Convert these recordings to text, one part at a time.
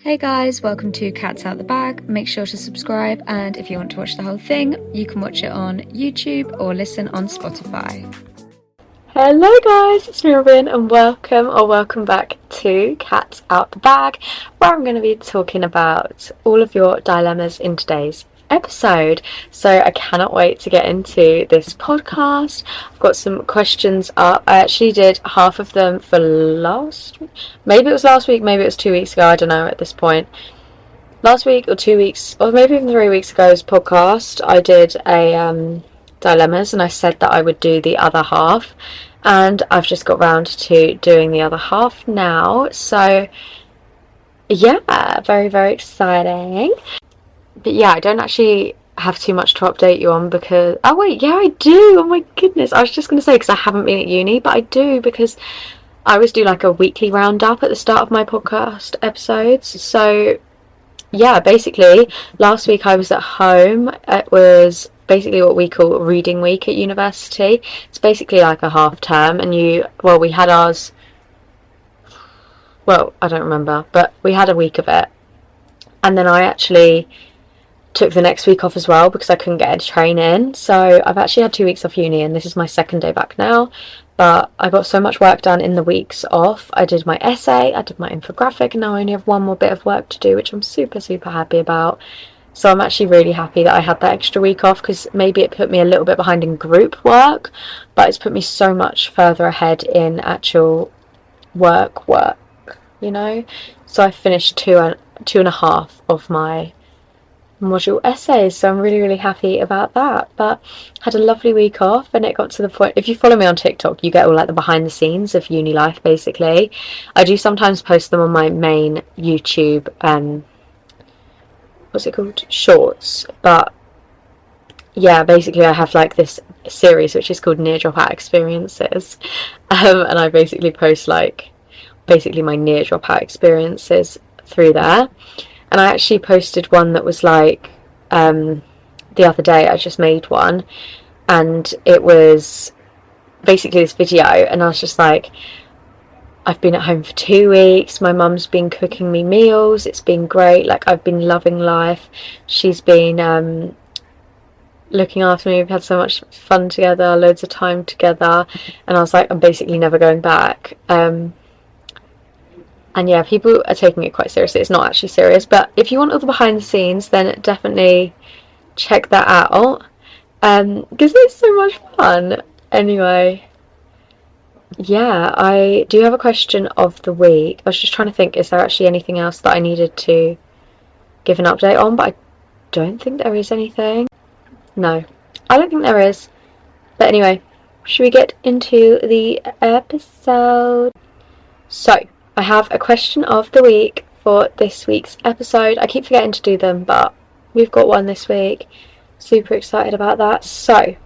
Hey guys, welcome to Cats Out the Bag. Make sure to subscribe, and if you want to watch the whole thing, you can watch it on YouTube or listen on Spotify. Hello guys, it's me Robin and welcome back to Cats Out the Bag, where I'm going to be talking about all of your dilemmas in today's episode. So I cannot wait to get into this podcast. I've got some questions up. I actually did half of them for last week. Maybe it was last week, maybe it was 2 weeks ago, I don't know at this point. Last week or 2 weeks, or maybe even 3 weeks ago's podcast, I did a dilemmas and I said that I would do the other half, and I've just got round to doing the other half now. So yeah, very exciting. But yeah, I don't actually have too much to update you on because... Oh wait, yeah I do! Oh my goodness, I was just going to say because I haven't been at uni, but I do because I always do like a weekly roundup at the start of my podcast episodes. So yeah, basically last week I was at home. It was basically what we call reading week at university. It's basically like a half term, and we had ours, well, I don't remember, but we had a week of it, and then I actually took the next week off as well because I couldn't get a train in. So I've actually had 2 weeks off uni, and this is my second day back now. But I got so much work done in the weeks off. I did my essay, I did my infographic, and now I only have one more bit of work to do, which I'm super happy about. So I'm actually really happy that I had that extra week off, because maybe it put me a little bit behind in group work, but it's put me so much further ahead in actual work, you know. So I finished two and a half of my module essays, so I'm really happy about that. But had a lovely week off, and it got to the point, if you follow me on TikTok, you get all like the behind the scenes of uni life basically. I do sometimes post them on my main YouTube what's it called, shorts, but yeah, basically I have like this series which is called Near Dropout Experiences, and I basically post like my near dropout experiences through there. And I actually posted one that was like, the other day I just made one, and it was basically this video, and I was just like, I've been at home for 2 weeks, my mum's been cooking me meals, it's been great, like I've been loving life, she's been looking after me, we've had so much fun together, loads of time together, and I was like, I'm basically never going back. And yeah, people are taking it quite seriously. It's not actually serious, but if you want all the behind the scenes, then definitely check that out, because it's so much fun. Anyway, yeah, I do have a question of the week. I was just trying to think, is there actually anything else that I needed to give an update on? But I don't think there is anything. No, I don't think there is. But anyway, should we get into the episode? So I have a question of the week for this week's episode. I keep forgetting to do them, but we've got one this week. Super excited about that. So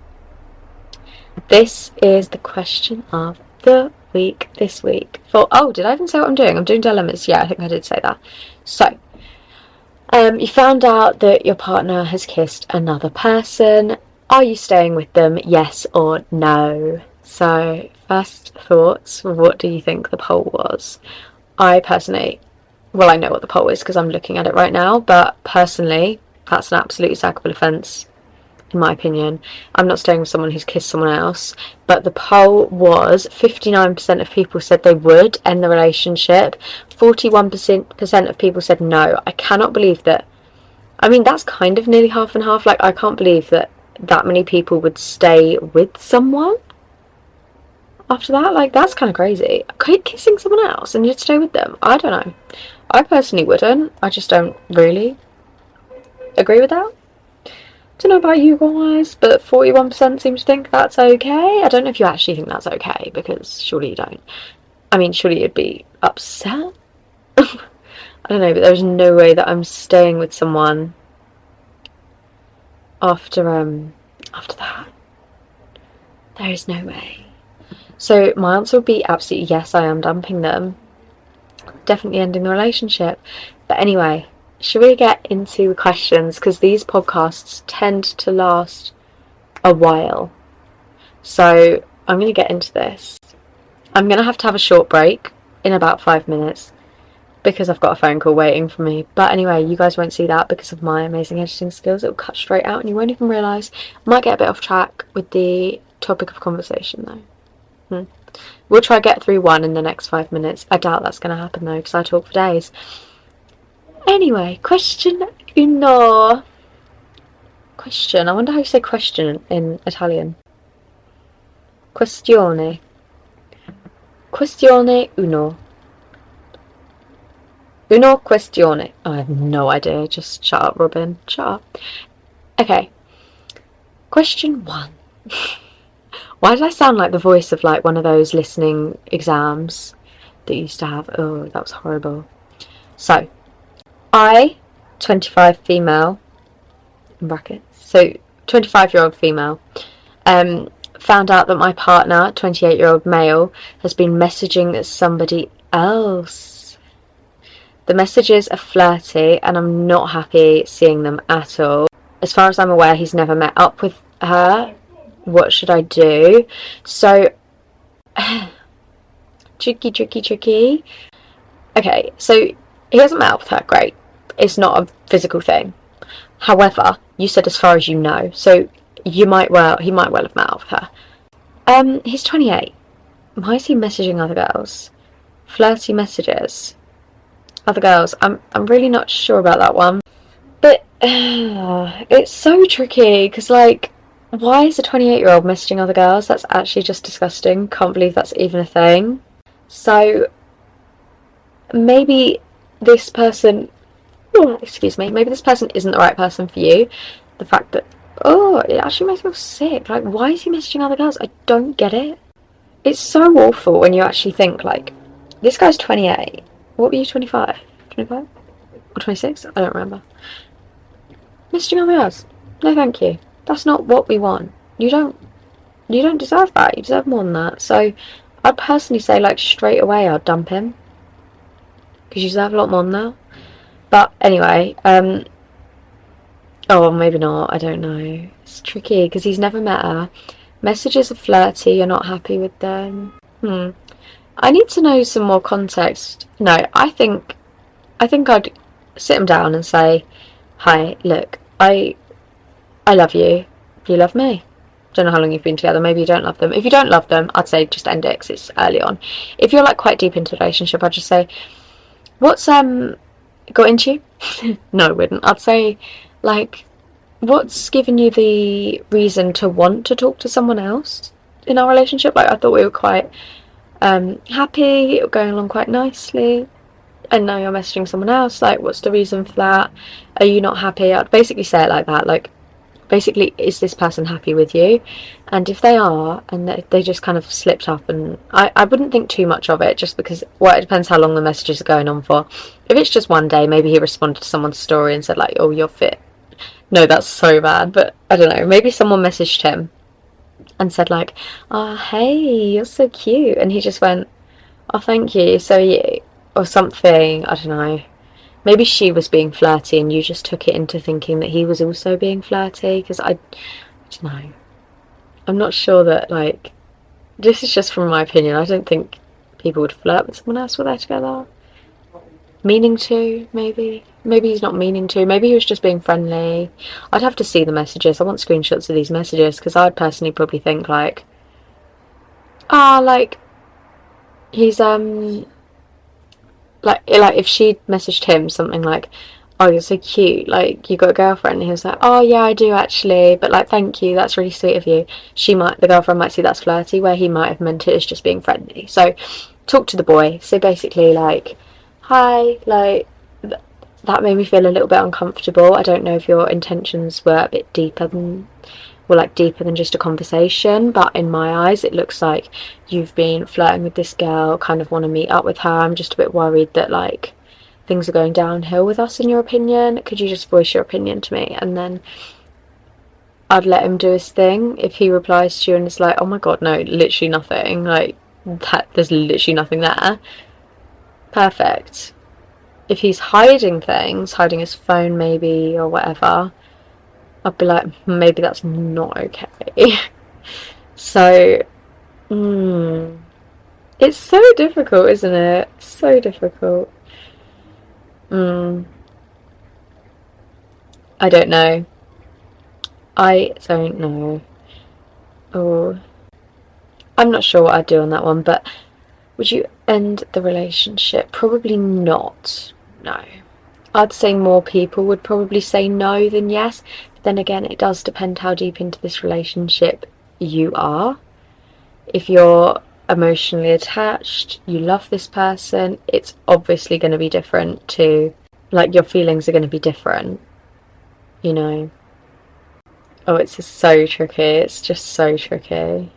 this is the question of the week this week. Did I even say what I'm doing? I'm doing dilemmas. Yeah, I think I did say that. So you found out that your partner has kissed another person. Are you staying with them? Yes or no? So first thoughts, what do you think the poll was? I personally, well, I know what the poll is because I'm looking at it right now, but personally, that's an absolute sackable offence, in my opinion. I'm not staying with someone who's kissed someone else. But the poll was 59% of people said they would end the relationship, 41% of people said no. I cannot believe that. I mean, that's kind of nearly half and half. Like, I can't believe that many people would stay with someone after that. Like, that's kind of crazy. Kissing someone else and you'd stay with them? I don't know. I personally wouldn't. I just don't really agree with that. Don't know about you guys, but 41% seem to think that's okay. I don't know if you actually think that's okay, because surely you don't. I mean, surely you'd be upset. I don't know, but there's no way that I'm staying with someone after that. There is no way. So my answer would be absolutely yes, I am dumping them. Definitely ending the relationship. But anyway, should we get into the questions? Because these podcasts tend to last a while. So I'm going to get into this. I'm going to have a short break in about 5 minutes, because I've got a phone call waiting for me. But anyway, you guys won't see that because of my amazing editing skills. It'll cut straight out and you won't even realise. Might get a bit off track with the topic of conversation though. We'll try get through one in the next 5 minutes. I doubt that's going to happen though, because I talk for days. Anyway, question uno. Question. I wonder how you say question in Italian. Questione. Questione uno. Uno questione. I have no idea. Just shut up, Robin. Shut up. Okay. Question 1. Why did I sound like the voice of like one of those listening exams that you used to have? Oh, that was horrible. So, I, 25 female, in brackets, so 25-year-old female, found out that my partner, 28-year-old male, has been messaging somebody else. The messages are flirty and I'm not happy seeing them at all. As far as I'm aware, he's never met up with her. What should I do? So, tricky. Okay, so he hasn't met up with her, great. It's not a physical thing. However, you said as far as you know, so he might well have met up with her. He's 28. Why is he messaging other girls? Flirty messages. Other girls. I'm really not sure about that one. But it's so tricky because like, why is a 28-year-old messaging other girls? That's actually just disgusting. Can't believe that's even a thing. So maybe this person, maybe this person isn't the right person for you. The fact that, it actually makes me feel sick. Like, why is he messaging other girls? I don't get it. It's so awful when you actually think, like, this guy's 28. What were you, 25? 25? Or 26? I don't remember. Messaging other girls. No, thank you. That's not what we want. You don't deserve that. You deserve more than that. So I'd personally say, like, straight away I'd dump him. Because you deserve a lot more than that. But anyway, maybe not. I don't know. It's tricky because he's never met her. Messages are flirty. You're not happy with them. I need to know some more context. No, I think I'd sit him down and say, hi, look, I love you. Do you love me? Don't know how long you've been together. Maybe you don't love them. If you don't love them, I'd say just end it because it's early on. If you're like quite deep into the relationship, I'd just say, what's got into you? No, I wouldn't. I'd say, like, what's given you the reason to want to talk to someone else in our relationship? Like, I thought we were quite happy, going along quite nicely, and now you're messaging someone else. Like, what's the reason for that? Are you not happy? I'd basically say it like that. Like, basically, is this person happy with you? And if they are, and they just kind of slipped up, and I wouldn't think too much of it, just because, well, it depends how long the messages are going on for. If it's just one day, maybe he responded to someone's story and said, like, oh, you're fit. No, that's so bad, but I don't know. Maybe someone messaged him and said, like, oh, hey, you're so cute. And he just went, oh, thank you, so are you. Or something, I don't know. Maybe she was being flirty and you just took it into thinking that he was also being flirty, because I don't know. I'm not sure that, like, this is just from my opinion. I don't think people would flirt with someone else when they're together. Meaning to, maybe. Maybe he's not meaning to. Maybe he was just being friendly. I'd have to see the messages. I want screenshots of these messages, because I'd personally probably think, like, like, he's, like if she'd messaged him something like, oh, you're so cute, like, you got a girlfriend, and he was like, oh yeah, I do actually, but like, thank you, that's really sweet of you. The girlfriend might see that's flirty, where he might have meant it as just being friendly. So talk to the boy. So basically, like, hi, like, that made me feel a little bit uncomfortable. I don't know if your intentions were a bit deeper than just a conversation, but in my eyes it looks like you've been flirting with this girl, kind of want to meet up with her. I'm just a bit worried that, like, things are going downhill with us, in your opinion. Could you just voice your opinion to me? And then I'd let him do his thing. If he replies to you and it's like, oh my god, no, literally nothing, like, that, there's literally nothing there, perfect. If he's hiding things, hiding his phone maybe or whatever, I'd be like, maybe that's not okay. So, it's so difficult, isn't it? So difficult. Mm, I don't know. I don't know. Oh, I'm not sure what I'd do on that one, but would you end the relationship? Probably not. No. I'd say more people would probably say no than yes. But then again, it does depend how deep into this relationship you are. If you're emotionally attached, you love this person, it's obviously going to be different to, like, your feelings are going to be different, you know. Oh, it's just so tricky. It's just so tricky.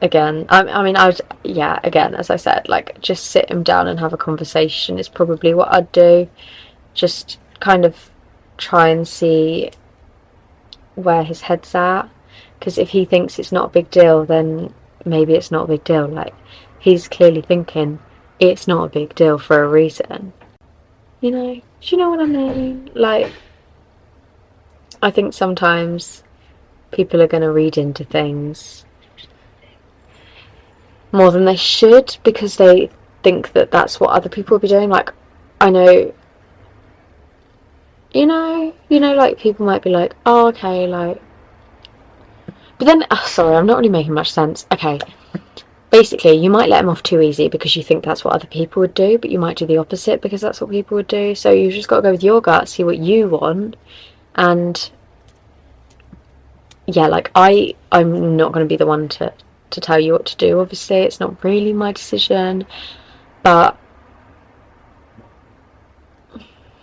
Again, I mean, yeah, again, as I said, like, just sit him down and have a conversation is probably what I'd do. Just kind of try and see where his head's at. Because if he thinks it's not a big deal, then maybe it's not a big deal. Like, he's clearly thinking it's not a big deal for a reason. You know? Do you know what I mean? Like, I think sometimes people are going to read into things more than they should because they think that that's what other people will be doing. Like, I know, like, people might be like, oh, okay, like, but then, oh, sorry, I'm not really making much sense. Okay, basically, you might let him off too easy because you think that's what other people would do, but you might do the opposite because that's what people would do. So you've just got to go with your gut, see what you want, and yeah, like, I'm not going to be the one to tell you what to do. Obviously, it's not really my decision, but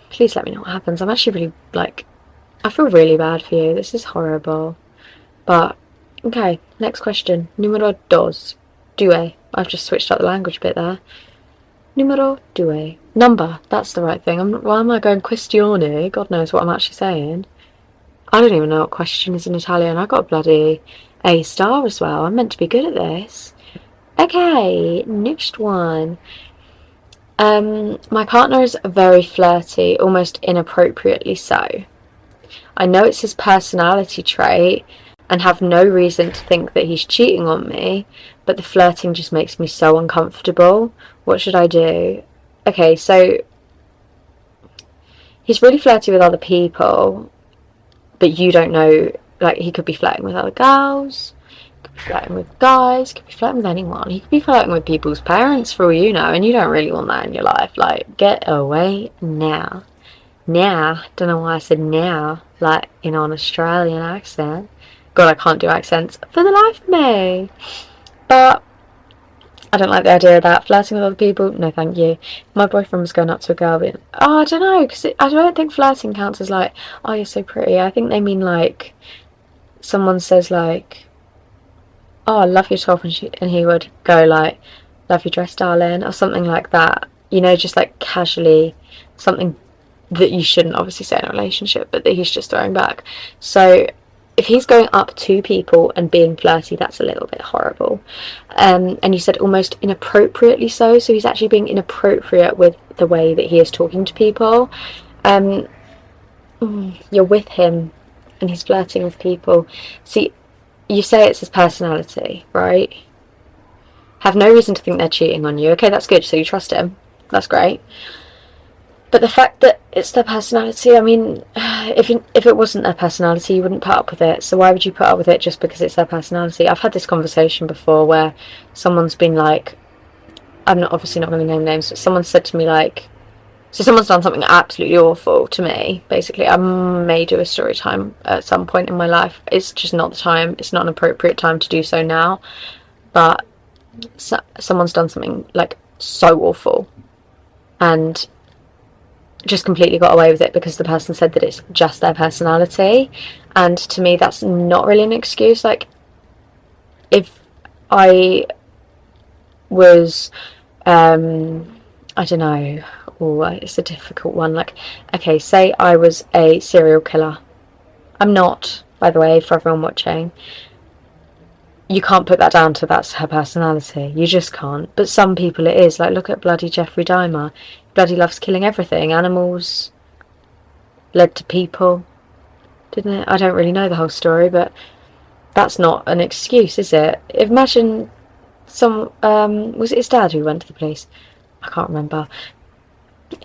please let me know what happens. I'm actually really, like, I feel really bad for you. This is horrible. But okay, next question. Numero dos. Due. I've just switched up the language a bit there. Numero due. Number. That's the right thing. Why am I going questione? God knows what I'm actually saying. I don't even know what question is in Italian. I got a bloody A star as well. I'm meant to be good at this. Okay, next one. My partner is very flirty, almost inappropriately so. I know it's his personality trait and have no reason to think that he's cheating on me, but the flirting just makes me so uncomfortable. What should I do? Okay, so he's really flirty with other people, but you don't know, like, he could be flirting with other girls, could be flirting with guys, could be flirting with anyone. He could be flirting with people's parents for all you know, and you don't really want that in your life. Like, get away now. Now, don't know why I said now, like, in an Australian accent. God, I can't do accents for the life of me. But I don't like the idea of that. Flirting with other people, no thank you. My boyfriend was going up to a girl being, oh, I don't know, because I don't think flirting counts as like, oh, you're so pretty. I think they mean like, someone says like, oh, I love your top, and he would go like, love your dress, darling, or something like that. You know, just like casually, something that you shouldn't obviously say in a relationship, but that he's just throwing back. So if he's going up to people and being flirty, that's a little bit horrible. And you said almost inappropriately so he's actually being inappropriate with the way that he is talking to people. You're with him and he's flirting with people. See, you say it's his personality, right? Have no reason to think they're cheating on you. Okay, that's good, so you trust him. That's great. But the fact that it's their personality, I mean, if it wasn't their personality, you wouldn't put up with it. So why would you put up with it just because it's their personality? I've had this conversation before where someone's been like, I'm obviously not going to name names, but someone said to me like, so someone's done something absolutely awful to me. Basically, I may do a story time at some point in my life. It's just not the time. It's not an appropriate time to do so now. But someone's done something like so awful, and just completely got away with it because the person said that it's just their personality. And to me, that's not really an excuse. Like, if I was I don't know, it's a difficult one. Like, okay, say I was a serial killer. I'm not, by the way, for everyone watching. You can't put that down to that's her personality. You just can't. But some people it is. Like, look at bloody Jeffrey Dahmer. Bloody loves killing everything. Animals led to people, didn't it? I don't really know the whole story, but that's not an excuse, is it? Imagine was it his dad who went to the police? I can't remember.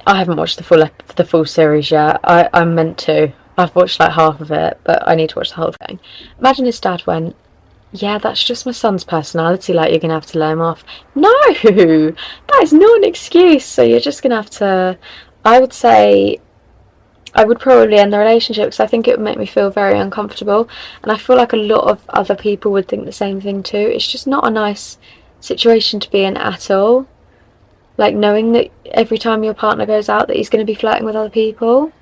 I haven't watched the full series yet. I'm meant to. I've watched like half of it, but I need to watch the whole thing. Imagine his dad went, yeah, that's just my son's personality, like you're gonna have to let him off. No, that is not an excuse. So you're just gonna have to, I would say, I would probably end the relationship because I think it would make me feel very uncomfortable, and I feel like a lot of other people would think the same thing too. It's just not a nice situation to be in at all. Like knowing that every time your partner goes out that he's going to be flirting with other people.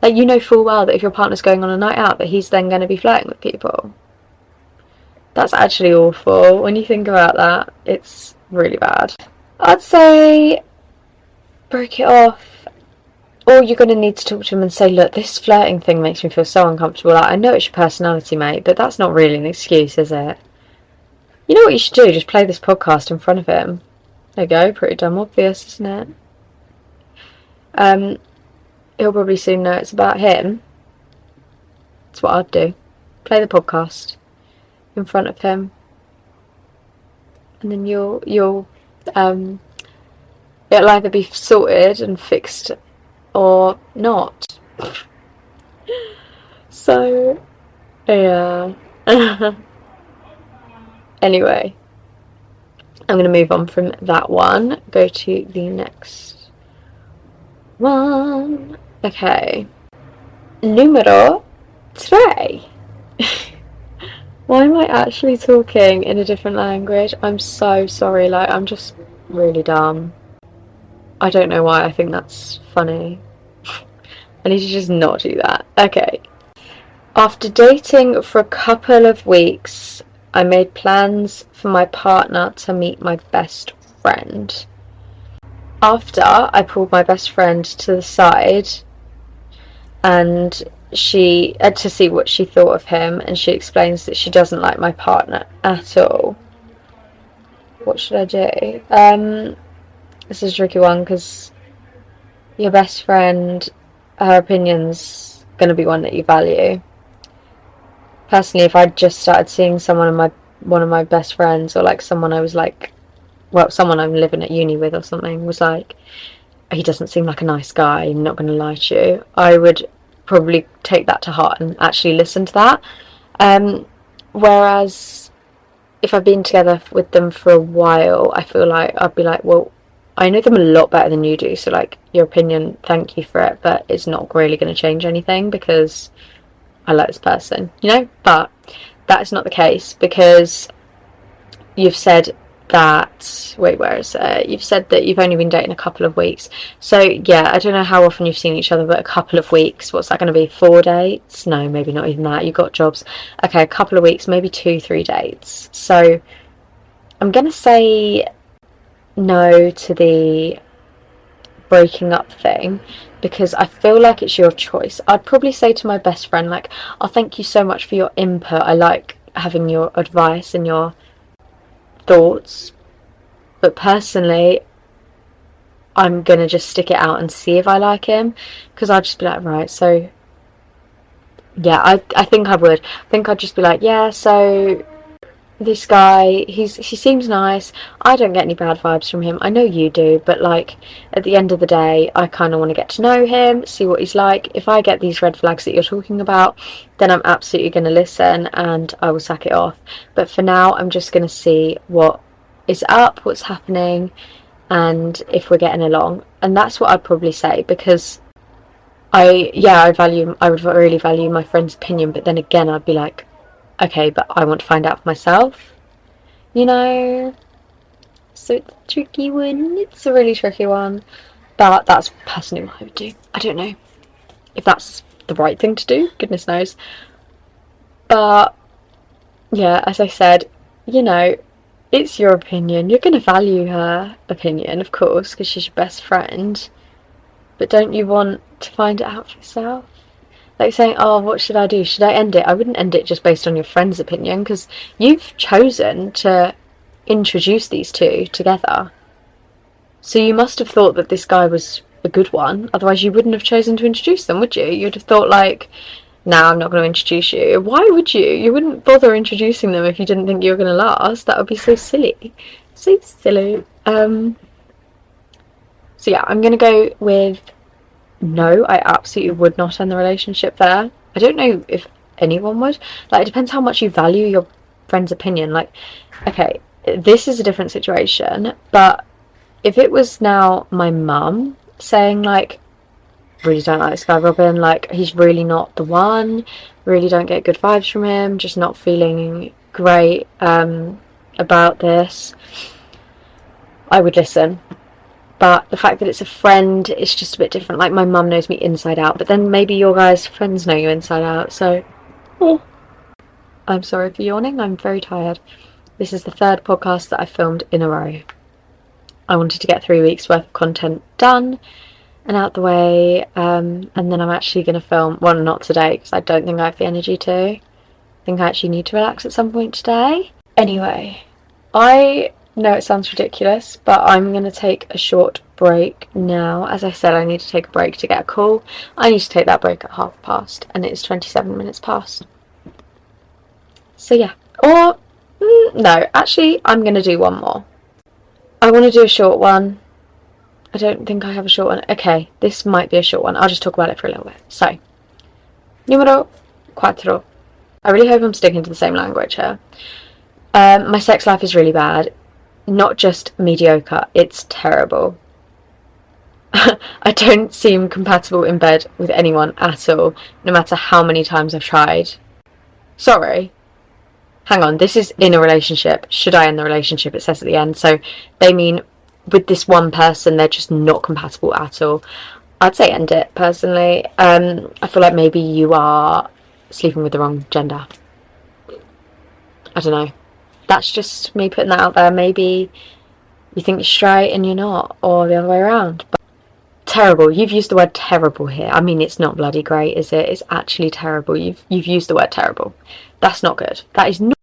Like you know full well that if your partner's going on a night out that he's then going to be flirting with people. That's actually awful. When you think about that, it's really bad. I'd say break it off. Or you're going to need to talk to him and say, look, this flirting thing makes me feel so uncomfortable. Like, I know it's your personality, mate, but that's not really an excuse, is it? You know what you should do? Just play this podcast in front of him. There you go. Pretty damn obvious, isn't it? He'll probably soon know it's about him. That's what I'd do. Play the podcast in front of him. And then it'll either be sorted and fixed or not. So, yeah. Anyway, I'm going to move on from that one. Go to the next one. Okay. Numero 3. Why am I actually talking in a different language? I'm so sorry. Like, I'm just really dumb. I don't know why I think that's funny. I need to just not do that. Okay. After dating for a couple of weeks, I made plans for my partner to meet my best friend. After, I pulled my best friend to the side and she to see what she thought of him, and she explains that she doesn't like my partner at all. What should I do? This is a tricky one because your best friend, her opinion's going to be one that you value. Personally, if I'd just started seeing one of my best friends, or like someone I was like, well, someone I'm living at uni with or something, was like, he doesn't seem like a nice guy, I'm not going to lie to you, I would probably take that to heart and actually listen to that. Whereas if I've been together with them for a while, I feel like I'd be like, well, I know them a lot better than you do, so like your opinion, thank you for it, but it's not really going to change anything because I like this person, you know? But that is not the case because you've said that, wait, where is it? You've said that you've only been dating a couple of weeks. So yeah, I don't know how often you've seen each other, but a couple of weeks, what's that going to be? 4 dates? No, maybe not even that. You've got jobs. Okay, a couple of weeks, maybe 2-3 dates. So I'm going to say no to the breaking up thing because I feel like it's your choice. I'd probably say to my best friend, like, oh, thank you so much for your input. I like having your advice and your thoughts, but personally I'm gonna just stick it out and see if I like him, because I'd just be like, right, so yeah, I think I'd just be like, yeah, so this guy, he seems nice, I don't get any bad vibes from him, I know you do, but like at the end of the day I kind of want to get to know him, see what he's like. If I get these red flags that you're talking about, then I'm absolutely going to listen and I will sack it off. But for now I'm just going to see what is up, what's happening, and if we're getting along. And that's what I'd probably say, because I would really value my friend's opinion, but then again I'd be like, okay, but I want to find out for myself, you know? So it's a tricky one. It's a really tricky one. But that's personally what I would do. I don't know if that's the right thing to do. Goodness knows. But, yeah, as I said, you know, it's your opinion. You're going to value her opinion, of course, because she's your best friend. But don't you want to find it out for yourself? Like saying, oh, what should I do? Should I end it? I wouldn't end it just based on your friend's opinion, because you've chosen to introduce these two together. So you must have thought that this guy was a good one. Otherwise you wouldn't have chosen to introduce them, would you? You'd have thought like, nah, I'm not going to introduce you. Why would you? You wouldn't bother introducing them if you didn't think you were going to last. That would be so silly. So silly. So yeah, I'm gonna go with no. I absolutely would not end the relationship there. I don't know if anyone would. Like, it depends how much you value your friend's opinion. Like, okay, this is a different situation, but if it was now my mum saying, like, really don't like this guy Robin, like, he's really not the one, really don't get good vibes from him, just not feeling great about this, I would listen. But the fact that it's a friend, it's just a bit different. Like, my mum knows me inside out, but then maybe your guys' friends know you inside out, so oh. I'm sorry for yawning, I'm very tired. This is the third podcast that I filmed in a row. I wanted to get 3 weeks worth of content done and out the way, and then I'm actually going to film, well, not today because I don't think I have the energy to. I think I actually need to relax at some point today. Anyway, I know it sounds ridiculous, but I'm going to take a short break now. As I said, I need to take a break to get a call. I need to take that break at past, and it's 27 minutes past. So yeah, or no, actually I'm going to do one more. I want to do a short one. I don't think I have a short one. Okay, this might be a short one. I'll just talk about it for a little bit. So, numero 4. I really hope I'm sticking to the same language here. My sex life is really bad. Not just mediocre, it's terrible. I don't seem compatible in bed with anyone at all, no matter how many times I've tried. Sorry. Hang on, this is in a relationship. Should I end the relationship? It says at the end. So they mean with this one person, they're just not compatible at all. I'd say end it, personally. I feel like maybe you are sleeping with the wrong gender. I don't know. That's just me putting that out there. Maybe you think you're straight and you're not, or the other way around. But terrible. You've used the word terrible here. I mean, it's not bloody great, is it? It's actually terrible. You've used the word terrible. That's not good. That is not...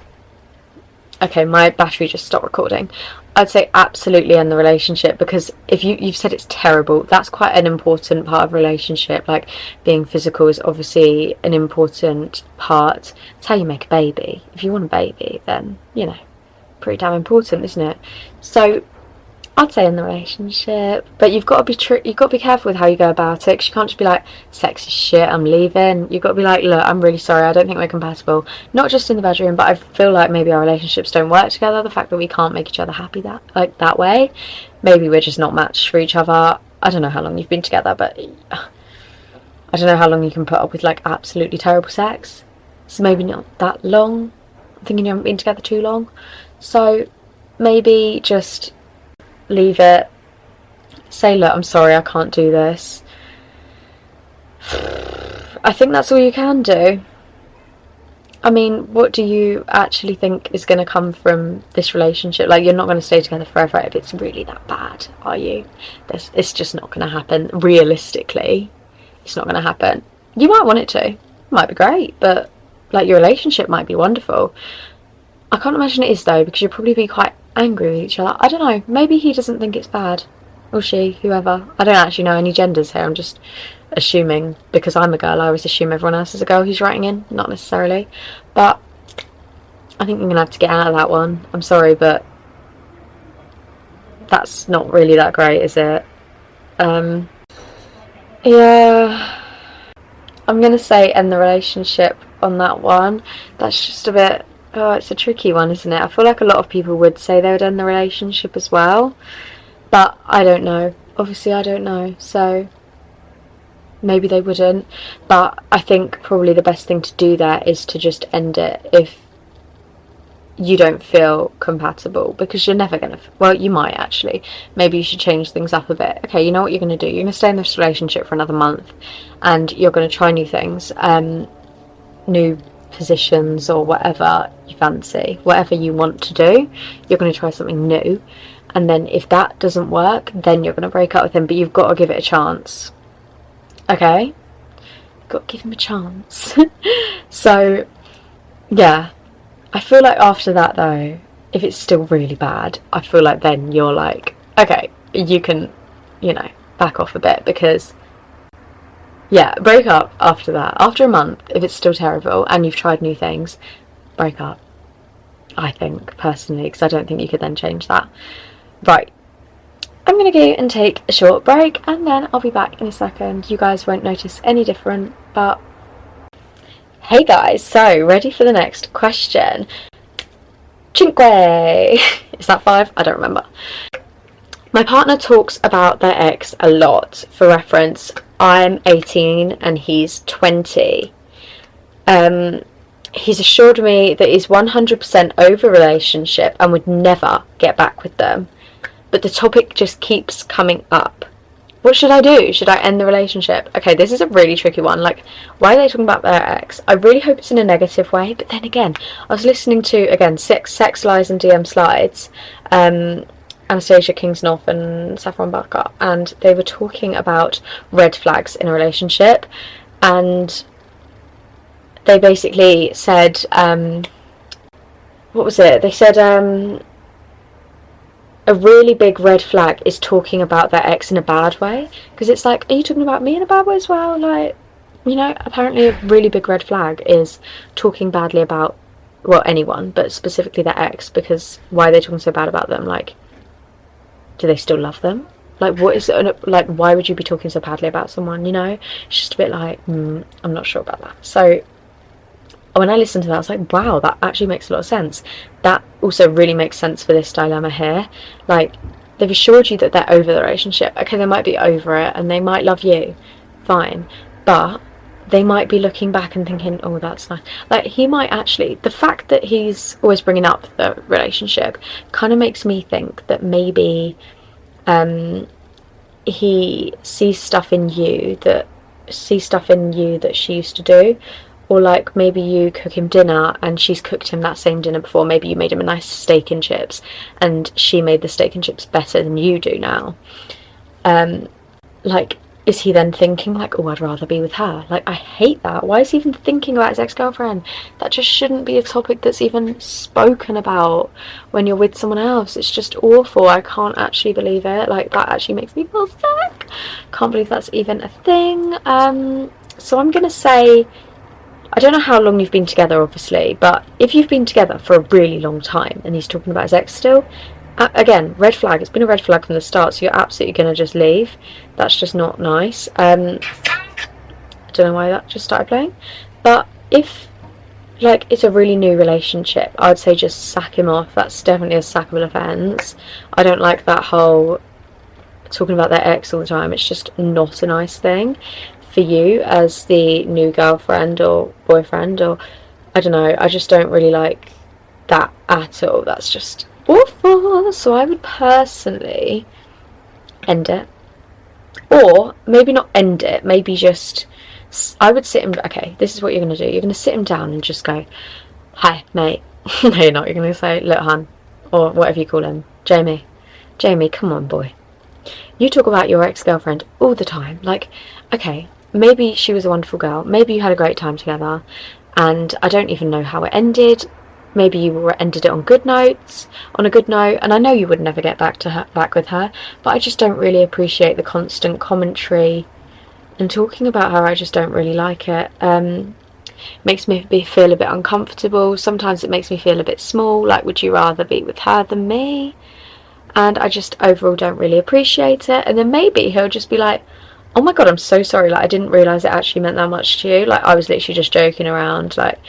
Okay, my battery just stopped recording. I'd say absolutely end the relationship, because if you've said it's terrible, that's quite an important part of a relationship. Like, being physical is obviously an important part. It's how you make a baby. If you want a baby, then, you know, pretty damn important, isn't it? So I'd say in the relationship, but you've got to be careful with how you go about it, because you can't just be like, sex is shit, I'm leaving. You've got to be like, look, I'm really sorry, I don't think we're compatible, not just in the bedroom, but I feel like maybe our relationships don't work together. The fact that we can't make each other happy that way, maybe we're just not matched for each other. I don't know how long you've been together, but I don't know how long you can put up with like absolutely terrible sex. So maybe not that long. I'm thinking you haven't been together too long, so maybe just leave it. Say, look, I'm sorry, I can't do this. I think that's all you can do. I mean, what do you actually think is going to come from this relationship? Like, you're not going to stay together forever if it's really that bad, are you? It's just not going to happen. Realistically, it's not going to happen. You might want it to. It might be great, but like, your relationship might be wonderful. I can't imagine it is, though, because you'll probably be quite angry with each other. I don't know, maybe he doesn't think it's bad, or she, whoever. I don't actually know any genders here, I'm just assuming, because I'm a girl, I always assume everyone else is a girl who's writing in, not necessarily. But I think I'm gonna have to get out of that one. I'm sorry, but that's not really that great, is it? Yeah, I'm gonna say end the relationship on that one. That's just a bit... Oh, it's a tricky one, isn't it? I feel like a lot of people would say they would end the relationship as well, but I don't know. Obviously, I don't know, so maybe they wouldn't. But I think probably the best thing to do there is to just end it if you don't feel compatible, because you're never gonna... Well, you might actually. Maybe you should change things up a bit. Okay, you know what you're gonna do? You're gonna stay in this relationship for another month, and you're gonna try new things, new positions or whatever you fancy, whatever you want to do. You're going to try something new, and then if that doesn't work, then you're going to break up with him, but you've got to give it a chance. Okay? You've got to give him a chance. So yeah, I feel like after that, though, if it's still really bad, I feel like then you're like, okay, you can, you know, back off a bit, because yeah, break up after that. After a month, if it's still terrible and you've tried new things, break up. I think, personally, because I don't think you could then change that. Right. I'm going to go and take a short break, and then I'll be back in a second. You guys won't notice any different, but hey guys, so ready for the next question. Cinque! Is that 5? I don't remember. My partner talks about their ex a lot. For reference, I'm 18 and he's 20. He's assured me that he's 100% over a relationship and would never get back with them. But the topic just keeps coming up. What should I do? Should I end the relationship? Okay, this is a really tricky one. Like, why are they talking about their ex? I really hope it's in a negative way, but then again, I was listening to, again, Sex Lies and DM Slides, Anastasia Kingsnorth and Saffron Barker, and they were talking about red flags in a relationship, and they basically said, what was it? They said, a really big red flag is talking about their ex in a bad way, because it's like, are you talking about me in a bad way as well? Like, you know, apparently a really big red flag is talking badly about, well, anyone, but specifically their ex, because why are they talking so bad about them? Like, do they still love them? Like, what is it, like, why would you be talking so badly about someone, you know? It's just a bit like, I'm not sure about that. So when I listened to that, I was like, wow, that actually makes a lot of sense. That also really makes sense for this dilemma here. Like, they've assured you that they're over the relationship. Okay, they might be over it and they might love you, fine, but they might be looking back and thinking, oh, that's nice. Like, he might actually, the fact that he's always bringing up the relationship kind of makes me think that maybe he sees stuff in you that she used to do. Or like, maybe you cook him dinner and she's cooked him that same dinner before. Maybe you made him a nice steak and chips and she made the steak and chips better than you do now. Like, is he then thinking like, oh, I'd rather be with her? Like, I hate that. Why is he even thinking about his ex-girlfriend? That just shouldn't be a topic that's even spoken about when you're with someone else. It's just awful. I can't actually believe it. Like, that actually makes me feel sick. Can't believe that's even a thing. So I'm gonna say, I don't know how long you've been together, obviously, but if you've been together for a really long time and he's talking about his ex still, again, red flag. It's been a red flag from the start, so you're absolutely going to just leave. That's just not nice. I don't know why that just started playing. But if, like, it's a really new relationship, I'd say just sack him off. That's definitely a sackable offence. I don't like that whole talking about their ex all the time. It's just not a nice thing for you as the new girlfriend or boyfriend, or I don't know, I just don't really like that at all. That's just awful. So I would personally end it, or maybe not end it, maybe just, I would sit him, okay, this is what you're going to do, you're going to sit him down and just go, hi mate. No, you're not. You're going to say, look hun, or whatever you call him, Jamie, come on boy, you talk about your ex-girlfriend all the time. Like, okay, maybe she was a wonderful girl, maybe you had a great time together, and I don't even know how it ended. Maybe you ended it on a good note, and I know you would never get back with her, but I just don't really appreciate the constant commentary and talking about her. I just don't really like it. Makes me feel a bit uncomfortable. Sometimes it makes me feel a bit small, like, would you rather be with her than me? And I just overall don't really appreciate it. And then maybe he'll just be like, oh my god, I'm so sorry, like, I didn't realise it actually meant that much to you. Like, I was literally just joking around, like,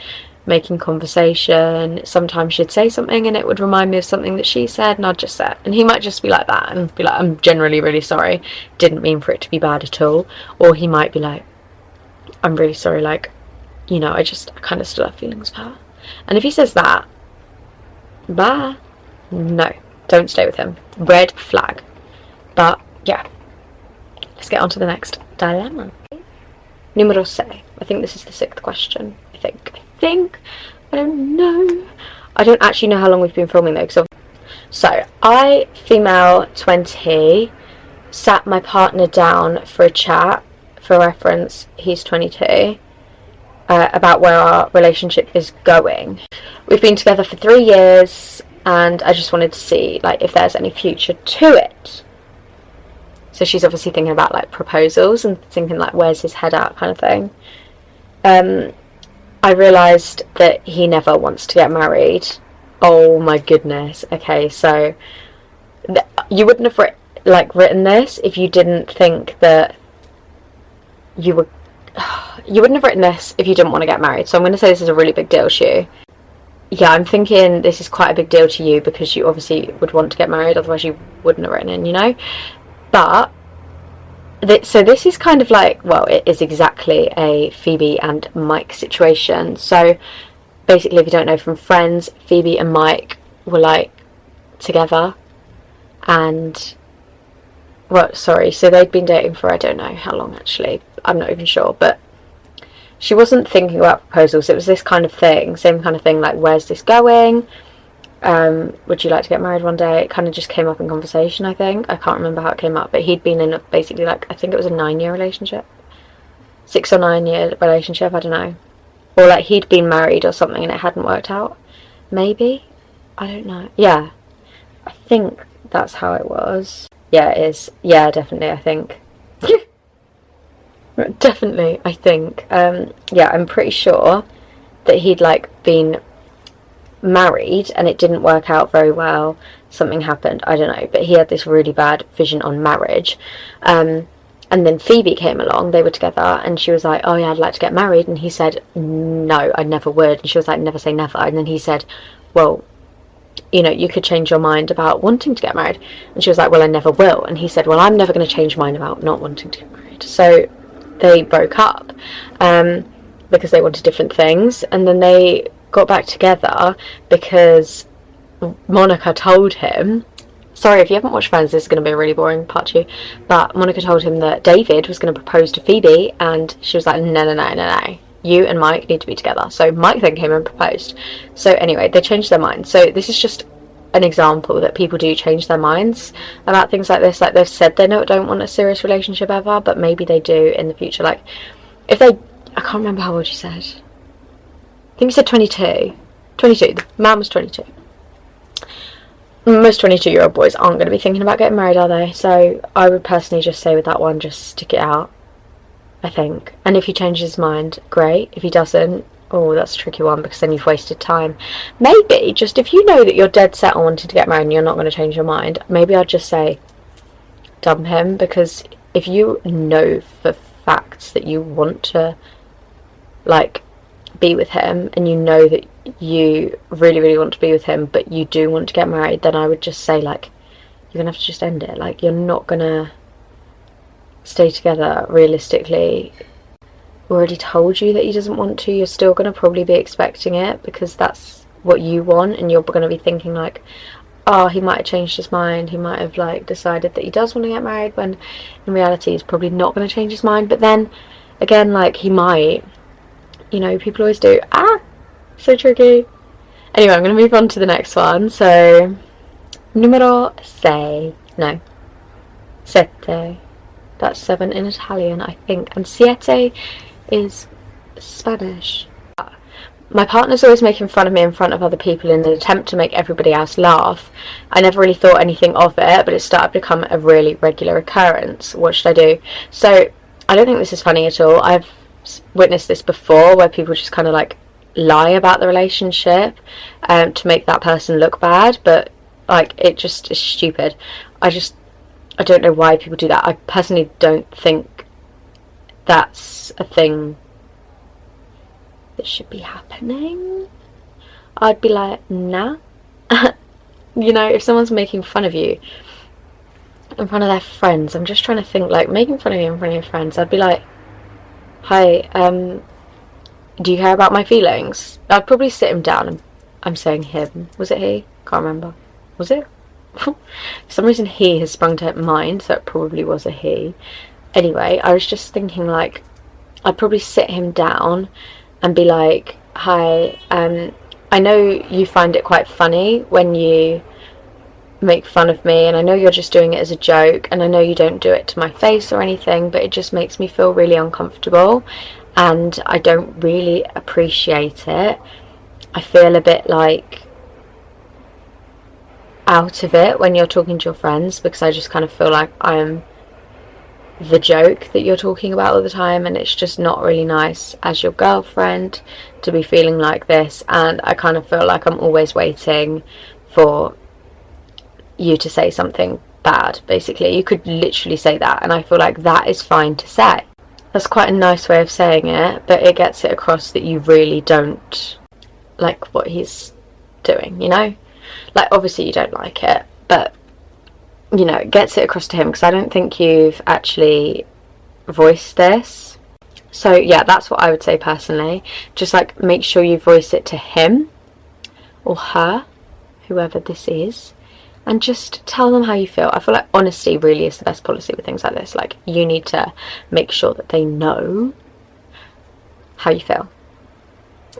making conversation. Sometimes she'd say something and it would remind me of something that she said, and I'd just say it. And he might just be like that and be like, I'm generally really sorry, didn't mean for it to be bad at all. Or he might be like, I'm really sorry, like, you know, I kind of still have feelings for her. And if he says that, bye. No, don't stay with him. Red flag. But yeah, let's get on to the next dilemma. Numero 6. I think this is the 6th question. I think. I don't know. I don't actually know how long we've been filming though. So, I, female 20, sat my partner down for a chat. For reference, he's 22. About where our relationship is going. We've been together for 3 years, and I just wanted to see, like, if there's any future to it. So she's obviously thinking about, like, proposals and thinking, like, where's his head at kind of thing. I realised that he never wants to get married. Oh my goodness. Okay, so you wouldn't have like written this if you didn't think that you were you wouldn't have written this if you didn't want to get married. So I'm going to say this is a really big deal to you. Yeah, I'm thinking this is quite a big deal to you because you obviously would want to get married, otherwise you wouldn't have written in, you know. But so this is kind of like, well, it is exactly a Phoebe and Mike situation. So basically, if you don't know from Friends, Phoebe and Mike were like together, and well, sorry, so they'd been dating for, I don't know how long actually, I'm not even sure, but she wasn't thinking about proposals. It was this kind of thing, same kind of thing, like, where's this going? Would you like to get married one day? It kind of just came up in conversation, I think. I can't remember how it came up, but he'd been in basically, like, I think it was a 9-year relationship. 6 or 9 year relationship, I don't know. Or, like, he'd been married or something and it hadn't worked out. Maybe? I don't know. Yeah. I think that's how it was. Yeah, it is. Yeah, definitely, I think. Definitely, I think. Yeah, I'm pretty sure that he'd, like, been married and it didn't work out very well. Something happened, I don't know. But he had this really bad vision on marriage. And then Phoebe came along, they were together, and she was like, oh yeah, I'd like to get married. And he said, no, I never would. And she was like, never say never. And then he said, well, you know, you could change your mind about wanting to get married. And she was like, well, I never will. And he said, well, I'm never going to change mine about not wanting to get married. So they broke up because they wanted different things. And then they got back together because Monica told him, sorry, if you haven't watched Friends, this is going to be a really boring part to you, but Monica told him that David was going to propose to Phoebe, and she was like, no, you and Mike need to be together. So Mike then came and proposed. So anyway, they changed their minds. So this is just an example that people do change their minds about things like this. Like, they've said they don't want a serious relationship ever, but maybe they do in the future. Like, if they, I can't remember how old you said. I think you said 22. 22. The man was 22. Most 22-year-old boys aren't going to be thinking about getting married, are they? So I would personally just say with that one, just stick it out, I think. And if he changes his mind, great. If he doesn't, oh, that's a tricky one, because then you've wasted time. Maybe, just if you know that you're dead set on wanting to get married and you're not going to change your mind, maybe I'd just say dump him, because if you know for facts that you want to, like, be with him, and you know that you really, really want to be with him, but you do want to get married, then I would just say, like, you're gonna have to just end it. Like, you're not gonna stay together realistically. Already told you that he doesn't want to. You're still gonna probably be expecting it because that's what you want, and you're gonna be thinking like, oh, he might have changed his mind, he might have, like, decided that he does want to get married, when in reality he's probably not going to change his mind. But then again, like, he might, you know, people always do. So tricky. Anyway, I'm going to move on to the next one. So, numero sei. No. Sette. That's 7 in Italian, I think. And siete is Spanish. My partner's always making fun of me in front of other people in an attempt to make everybody else laugh. I never really thought anything of it, but it started to become a really regular occurrence. What should I do? So, I don't think this is funny at all. I've witnessed this before, where people just kind of, like, lie about the relationship to make that person look bad, but, like, it just is stupid. I don't know why people do that. I personally don't think that's a thing that should be happening. I'd be like, nah. You know, if someone's making fun of you in front of their friends, I'm just trying to think, like, making fun of you in front of your friends, I'd be like, hi, do you care about my feelings? I'd probably sit him down, and I'm saying him. Was it he? Can't remember. Was it? For some reason he has sprung to mind, so it probably was a he. Anyway, I was just thinking, like, I'd probably sit him down and be like, hi, I know you find it quite funny when you make fun of me, and I know you're just doing it as a joke, and I know you don't do it to my face or anything, but it just makes me feel really uncomfortable, and I don't really appreciate it. I feel a bit, like, out of it when you're talking to your friends, because I just kind of feel like I'm the joke that you're talking about all the time, and it's just not really nice as your girlfriend to be feeling like this, and I kind of feel like I'm always waiting for you to say something bad, basically. You could literally say that, and I feel like that is fine to say. That's quite a nice way of saying it, but it gets it across that you really don't like what he's doing, you know? Like, obviously you don't like it, but, you know, it gets it across to him, because I don't think you've actually voiced this. So yeah, that's what I would say personally. Just like, make sure you voice it to him or her, whoever this is, and just tell them how you feel. I feel like honesty really is the best policy with things like this. Like, you need to make sure that they know how you feel.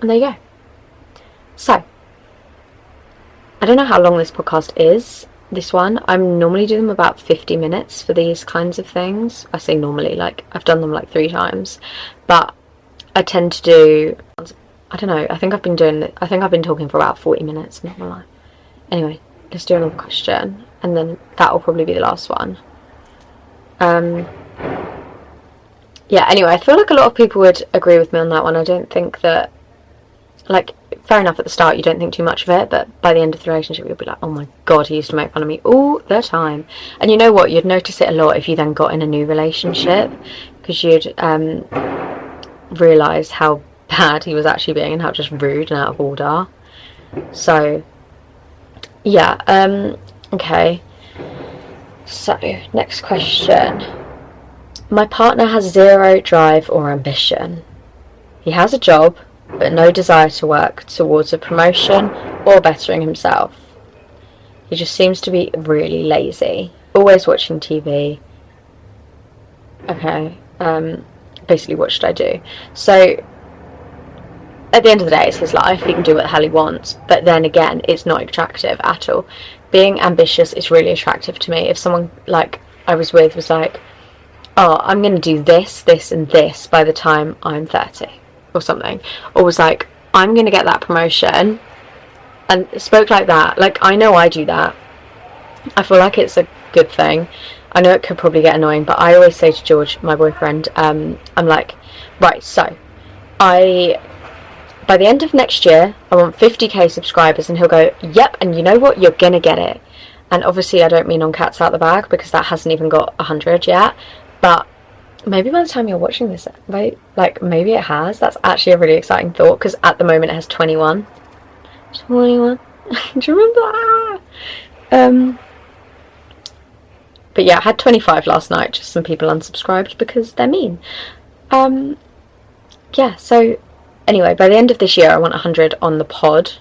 And there you go. So, I don't know how long this podcast is, this one. I normally do them about 50 minutes for these kinds of things. I say normally, like, I've done them like 3 times. But I tend to do, I don't know, I think I've been talking for about 40 minutes, not gonna lie. Anyway, let's do another question, and then that will probably be the last one. Yeah, anyway, I feel like a lot of people would agree with me on that one. I don't think that, like, fair enough, at the start you don't think too much of it, but by the end of the relationship you'll be like, oh my god, he used to make fun of me all the time. And you know what, you'd notice it a lot if you then got in a new relationship, because you'd realise how bad he was actually being and how just rude and out of order. So yeah, okay, so next question. My partner has 0 drive or ambition. He has a job but no desire to work towards a promotion or bettering himself. He just seems to be really lazy, always watching TV. Okay, basically what should I do? So at the end of the day, it's his life, he can do what the hell he wants, but then again, it's not attractive at all. Being ambitious is really attractive to me. If someone, like, I was with was like, oh, I'm going to do this, this and this by the time I'm 30 or something, or was like, I'm going to get that promotion, and spoke like that, like, I know I do that. I feel like it's a good thing. I know it could probably get annoying, but I always say to George, my boyfriend, I'm like, right, so by the end of next year, I want 50k subscribers, and he'll go, yep, and you know what, you're gonna get it. And obviously I don't mean on Cats Out the Bag, because that hasn't even got 100 yet, but maybe by the time you're watching this, right, like, maybe it has. That's actually a really exciting thought, because at the moment it has 21. Do you remember that? But yeah, I had 25 last night, just some people unsubscribed because they're mean. Yeah, so anyway, by the end of this year I want 100 on the pod,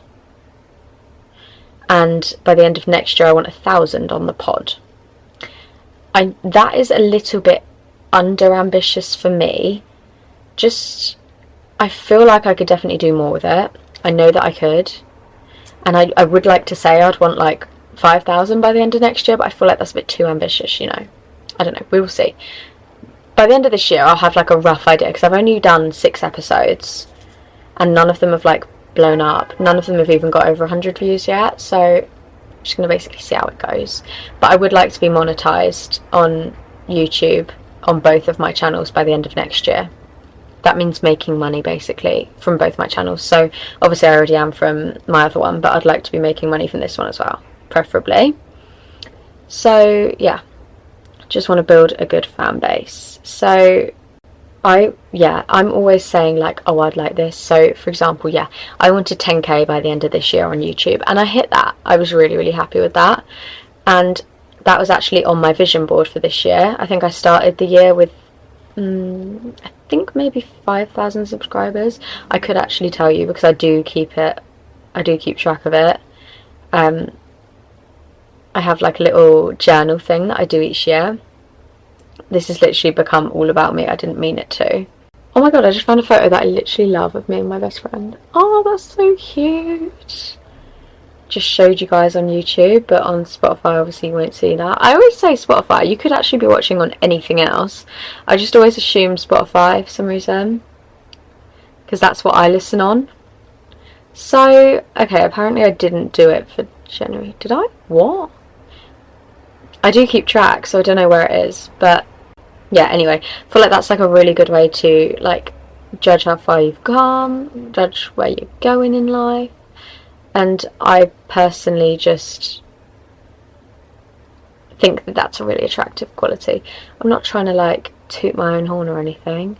and by the end of next year I want 1,000 on the pod. That is a little bit under ambitious for me. Just, I feel like I could definitely do more with it. I know that I could, and I would like to say I'd want like 5,000 by the end of next year, but I feel like that's a bit too ambitious, you know. I don't know, we will see. By the end of this year I'll have like a rough idea, because I've only done 6 episodes and none of them have like blown up. None of them have even got over 100 views yet, so I'm just going to basically see how it goes. But I would like to be monetized on YouTube on both of my channels by the end of next year. That means making money basically from both my channels. So obviously I already am from my other one, but I'd like to be making money from this one as well, preferably. So yeah, just want to build a good fan base. So I'm always saying like, oh, I'd like this. So for example, yeah, I wanted 10k by the end of this year on YouTube, and I hit that. I was really, really happy with that, and that was actually on my vision board for this year. I think I started the year with I think maybe 5,000 subscribers. I could actually tell you, because I do keep track of it. I have like a little journal thing that I do each year. This has literally become all about me. I didn't mean it to. Oh my god, I just found a photo that I literally love of me and my best friend. Oh, that's so cute. Just showed you guys on YouTube, but on Spotify obviously you won't see that. I always say Spotify. You could actually be watching on anything else. I just always assume Spotify for some reason, because that's what I listen on. So, okay, apparently I didn't do it for January. Did I? What? I do keep track, so I don't know where it is, but yeah, anyway, I feel like that's like a really good way to like judge how far you've come, judge where you're going in life. And I personally just think that that's a really attractive quality. I'm not trying to like toot my own horn or anything,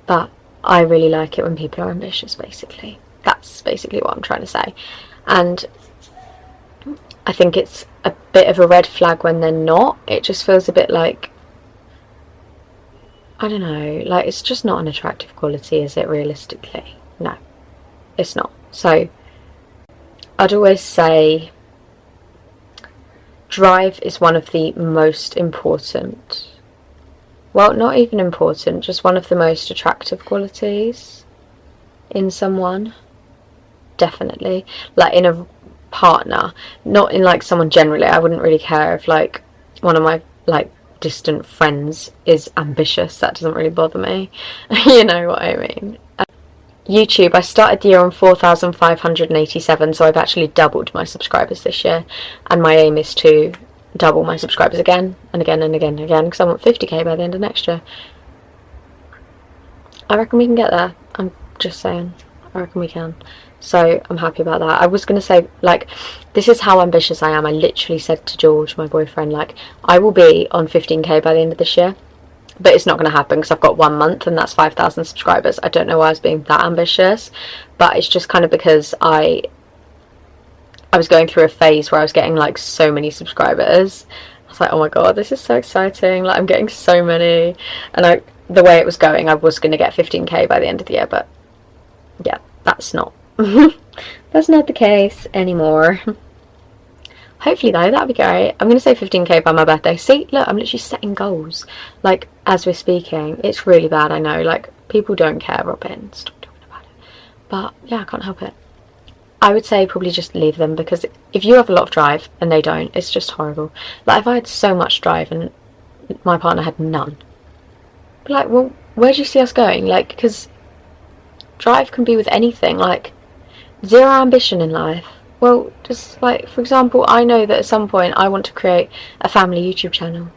but I really like it when people are ambitious, basically. That's basically what I'm trying to say. And I think it's a bit of a red flag when they're not. It just feels a bit like, I don't know, like it's just not an attractive quality, is it, realistically? No, it's not. So I'd always say drive is one of the most important, well, not even important, just one of the most attractive qualities in someone. Definitely. Like in a partner, not in like someone generally. I wouldn't really care if like one of my like distant friends is ambitious. That doesn't really bother me. You know what I mean. YouTube, I started the year on 4,587, so I've actually doubled my subscribers this year, and my aim is to double my subscribers again and again and again and again, because I want 50k by the end of next year. I reckon we can get there. I'm just saying, I reckon we can. So I'm happy about that. I was going to say, like, this is how ambitious I am. I literally said to George, my boyfriend, like, I will be on 15k by the end of this year. But it's not going to happen because I've got 1 month and that's 5,000 subscribers. I don't know why I was being that ambitious, but it's just kind of because I was going through a phase where I was getting like so many subscribers. I was like, oh my god, this is so exciting. Like, I'm getting so many. And the way it was going, I was going to get 15k by the end of the year, but yeah, that's not that's not the case anymore. Hopefully though, that'd be great. I'm going to say 15k by my birthday. See, look, I'm literally setting goals. Like, as we're speaking, it's really bad, I know. Like, people don't care, Robin. Stop talking about it. But, yeah, I can't help it. I would say probably just leave them, because if you have a lot of drive and they don't, it's just horrible. Like, if I had so much drive and my partner had none, but like, well, where do you see us going? Like, because drive can be with anything. Like, zero ambition in life. Well, just like, for example, I know that at some point I want to create a family YouTube channel.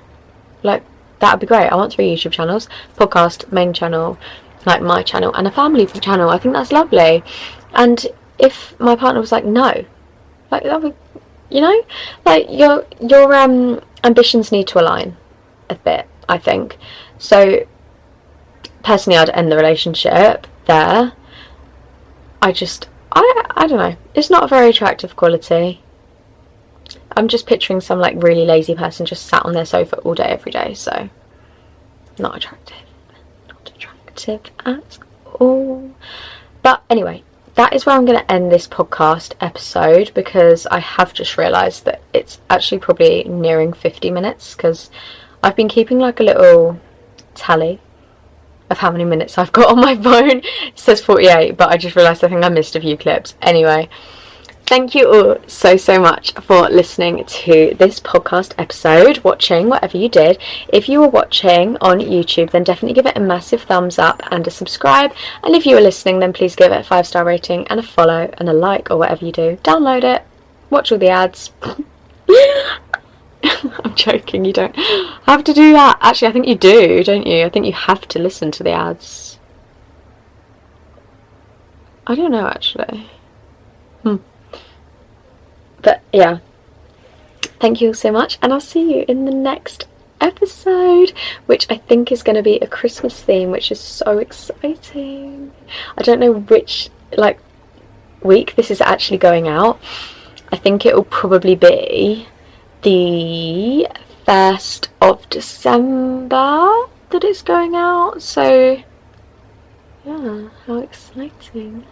Like, that would be great. I want 3 YouTube channels: podcast, main channel, like my channel, and a family channel. I think that's lovely. And if my partner was like, no, like, that would, you know, like, your ambitions need to align a bit, I think. So personally, I'd end the relationship there. I don't know. It's not a very attractive quality. I'm just picturing some like really lazy person just sat on their sofa all day every day, so not attractive. Not attractive at all. But anyway, that is where I'm going to end this podcast episode, because I have just realised that it's actually probably nearing 50 minutes, because I've been keeping like a little tally of how many minutes I've got on my phone. It says 48, but I just realised I think I missed a few clips. Anyway, thank you all so much for listening to this podcast episode, watching, whatever you did. If you were watching on YouTube, then definitely give it a massive thumbs up and a subscribe. And if you were listening, then please give it a 5-star rating and a follow and a like, or whatever you do. Download it, watch all the ads. I'm joking, you don't have to do that. Actually, I think you do, don't you? I think you have to listen to the ads. I don't know, actually. But yeah, thank you all so much, and I'll see you in the next episode, which I think is going to be a Christmas theme, which is so exciting. I don't know which like week this is actually going out. I think it will probably be the 1st of December that it's going out, so yeah, how exciting.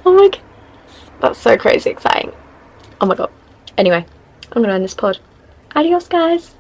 Oh my goodness, that's so crazy exciting. Oh my god. Anyway, I'm gonna end this pod. Adios, guys.